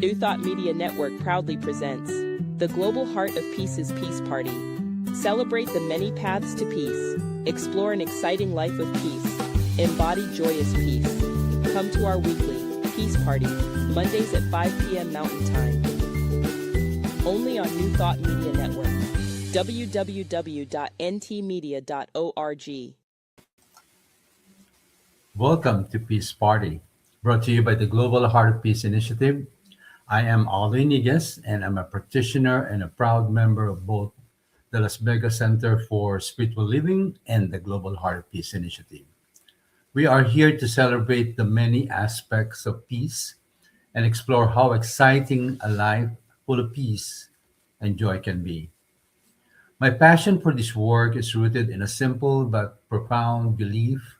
New Thought Media Network proudly presents the Global Heart of Peace's Peace Party. Celebrate the many paths to peace. Explore an exciting life of peace. Embody joyous peace. Come to our weekly Peace Party, Mondays at 5 p.m. Mountain Time. Only on New Thought Media Network. www.ntmedia.org. Welcome to Peace Party, brought to you by the Global Heart of Peace Initiative. I am Aldo Yniguez, and I'm a practitioner and a proud member of both the Las Vegas Center for Spiritual Living and the Global Heart of Peace Initiative. We are here to celebrate the many aspects of peace and explore how exciting a life full of peace and joy can be. My passion for this work is rooted in a simple but profound belief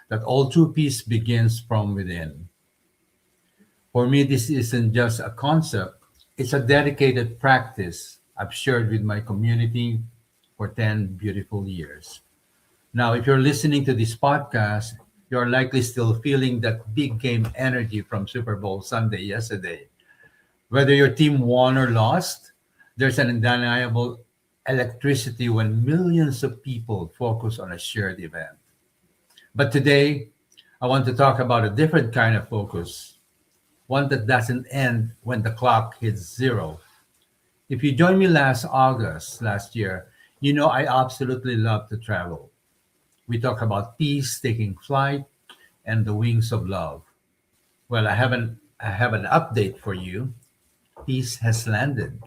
that all true peace begins from within. For me, this isn't just a concept, it's a dedicated practice I've shared with my community for 10 beautiful years. Now, if you're listening to this podcast, you're likely still feeling that big game energy from Super Bowl Sunday yesterday. Whether your team won or lost, there's an undeniable electricity when millions of people focus on a shared event. But today, I want to talk about a different kind of focus, one that doesn't end when the clock hits zero. If you joined me last year, you know I absolutely love to travel. We talk about peace taking flight and the wings of love. Well, I have an update for you. Peace has landed,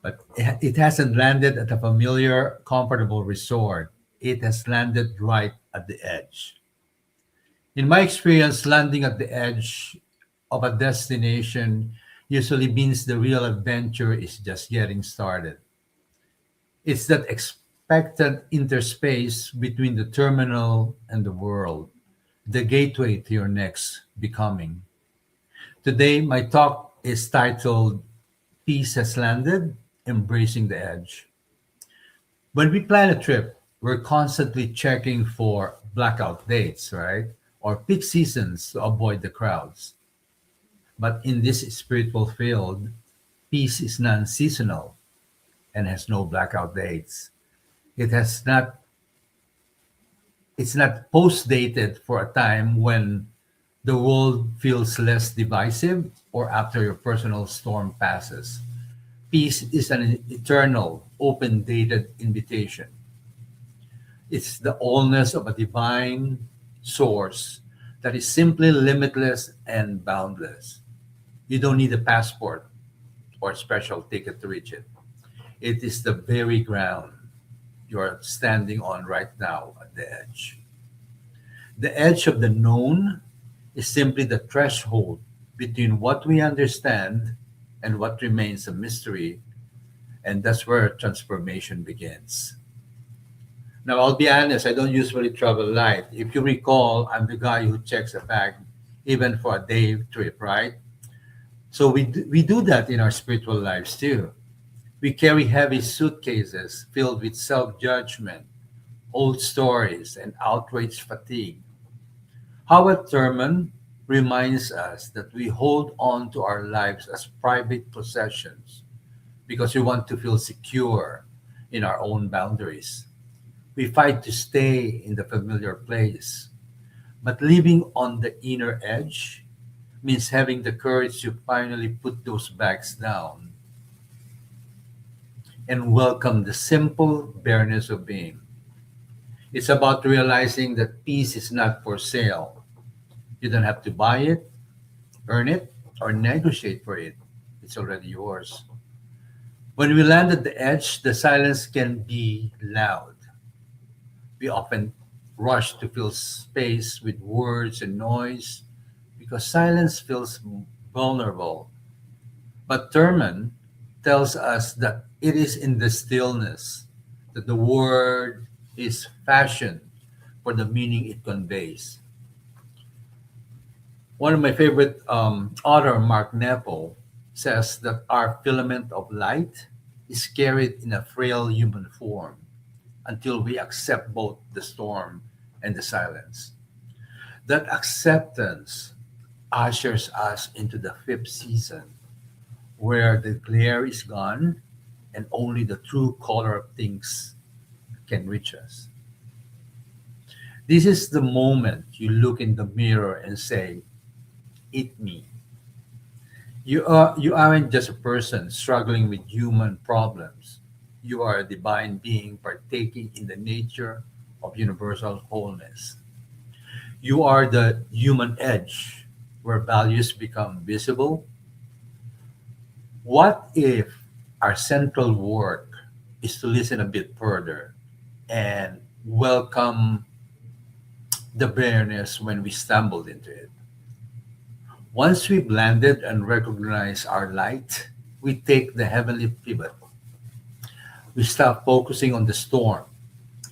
but it hasn't landed at a familiar, comfortable resort. It has landed right at the edge. In my experience, landing at the edge of a destination usually means the real adventure is just getting started. It's that expected interspace between the terminal and the world, the gateway to your next becoming. Today, my talk is titled Peace Has Landed, Embracing the Edge. When we plan a trip, we're constantly checking for blackout dates, right? Or peak seasons to avoid the crowds. But in this spiritual field, peace is non seasonal and has no blackout dates. It has not it's not post dated for a time when the world feels less divisive or after your personal storm passes. Peace is an eternal, open dated invitation. It's the allness of a divine source that is simply limitless and boundless. You don't need a passport or special ticket to reach it. It is the very ground you're standing on right now at the edge. The edge of the known is simply the threshold between what we understand and what remains a mystery, and that's where transformation begins. Now, I'll be honest, I don't usually travel light. If you recall, I'm the guy who checks a bag even for a day trip, right? So we do that in our spiritual lives too. We carry heavy suitcases filled with self judgment, old stories, and outrage fatigue. Howard Thurman reminds us that we hold on to our lives as private possessions because we want to feel secure in our own boundaries. We fight to stay in the familiar place, but living on the inner edge means having the courage to finally put those bags down and welcome the simple bareness of being. It's about realizing that peace is not for sale. You don't have to buy it, earn it, or negotiate for it. It's already yours. When we land at the edge, the silence can be loud. We often rush to fill space with words and noise because silence feels vulnerable. But Thurman tells us that it is in the stillness that the word is fashioned for the meaning it conveys. One of my favorite author, Mark Nepo, says that our filament of light is carried in a frail human form until we accept both the storm and the silence. That acceptance ushers us into the fifth season, where the glare is gone and only the true color of things can reach us. This is the moment you look in the mirror and say, "Eat me." You aren't just a person struggling with human problems. You are a divine being partaking in the nature of universal wholeness. You are the human edge where values become visible. What if our central work is to listen a bit further and welcome the bareness when we stumbled into it? Once we've landed and recognize our light, we take the heavenly pivot. We stop focusing on the storm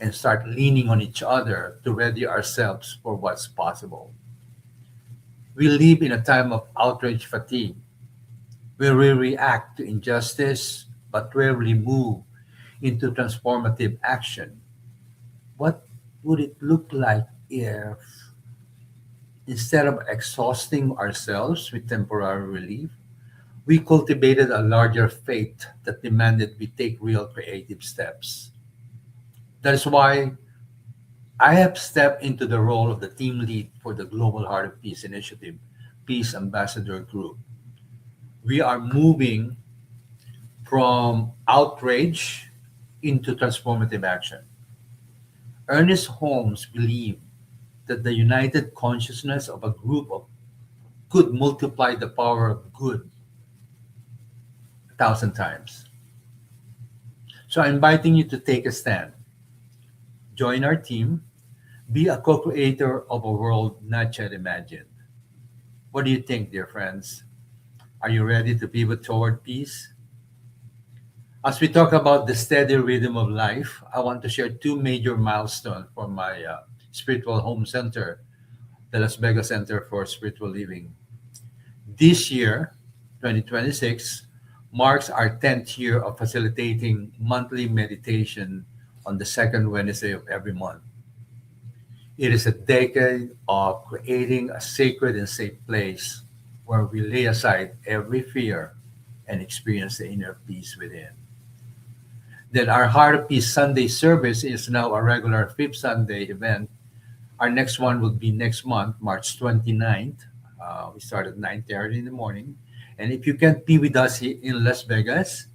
and start leaning on each other to ready ourselves for what's possible. We live in a time of outrage fatigue where we react to injustice but rarely move into transformative action. What would it look like if, instead of exhausting ourselves with temporary relief, we cultivated a larger faith that demanded we take real creative steps? That is why I have stepped into the role of the team lead for the Global Heart of Peace Initiative Peace Ambassador Group. We are moving from outrage into transformative action. Ernest Holmes believed that the united consciousness of a group of could multiply the power of good 1,000 times. So I'm inviting you to take a stand, join our team, be a co-creator of a world not yet imagined. What do you think, dear friends? Are you ready to pivot toward peace? As we talk about the steady rhythm of life, I want to share two major milestones for my spiritual home center, the Las Vegas Center for Spiritual Living. This year, 2026, marks our 10th year of facilitating monthly meditation on the second Wednesday of every month. It is a decade of creating a sacred and safe place where we lay aside every fear and experience the inner peace within. Then our Heart of Peace Sunday service is now a regular fifth Sunday event. Our next one will be next month, March 29th. We start at 9:30 in the morning. And if you can't be with us here in Las Vegas,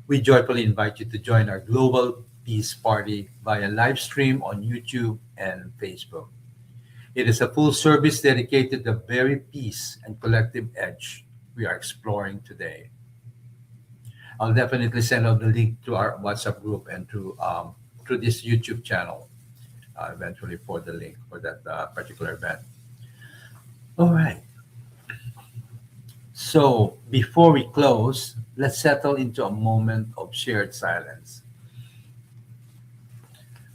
we joyfully invite you to join our Global Peace Party via live stream on YouTube and Facebook. It is a full service dedicated to the very peace and collective edge we are exploring today. I'll definitely send out the link to our WhatsApp group and to this YouTube channel eventually for the link for that particular event. All right. So before we close, let's settle into a moment of shared silence.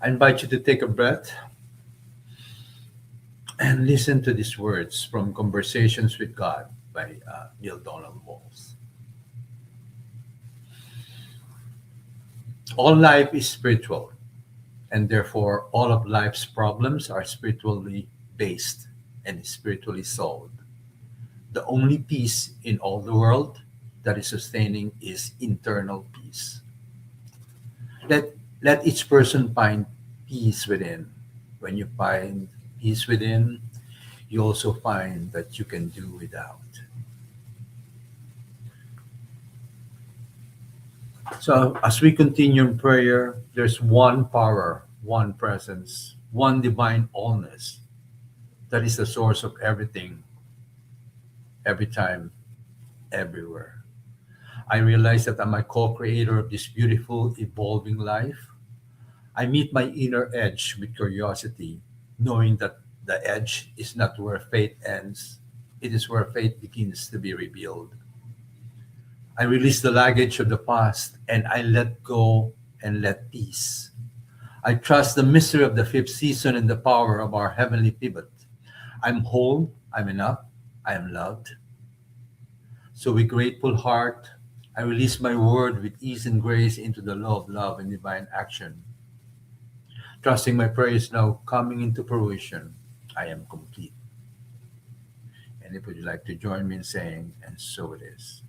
I invite you to take a breath and listen to these words from Conversations with God by Neil Donald Walls. All life is spiritual, and therefore all of life's problems are spiritually based and spiritually solved. The only peace in all the world that is sustaining is internal peace. Let, let each person find peace within. When you find peace within, you also find that you can do without. So, as we continue in prayer, there's one power, one presence, one divine allness that is the source of everything, every time, everywhere. I realize that I'm a co creator of this beautiful, evolving life. I meet my inner edge with curiosity, knowing that the edge is not where faith ends, it is where faith begins to be revealed. I release the luggage of the past and I let go and let peace. I trust the mystery of the fifth season and the power of our heavenly pivot. I'm whole, I'm enough, I am loved. So, with grateful heart, I release my word with ease and grace into the law of love and divine action. Trusting my prayer is now coming into fruition. I am complete. And if you'd like to join me in saying, and so it is.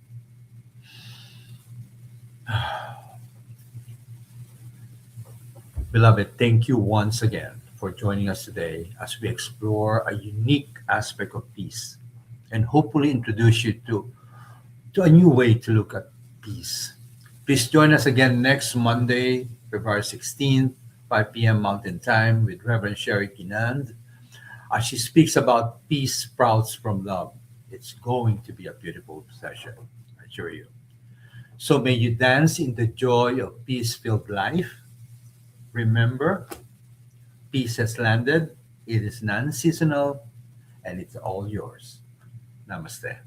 Beloved, thank you once again for joining us today as we explore a unique aspect of peace and hopefully introduce you to a new way to look at peace. Please join us again next Monday, February 16th, 5 p.m. Mountain Time with Reverend Sherry Kinand as she speaks about peace sprouts from love. It's going to be a beautiful session, I assure you. So may you dance in the joy of peace filled life. Remember, peace has landed, it is non seasonal, and it's all yours. Namaste.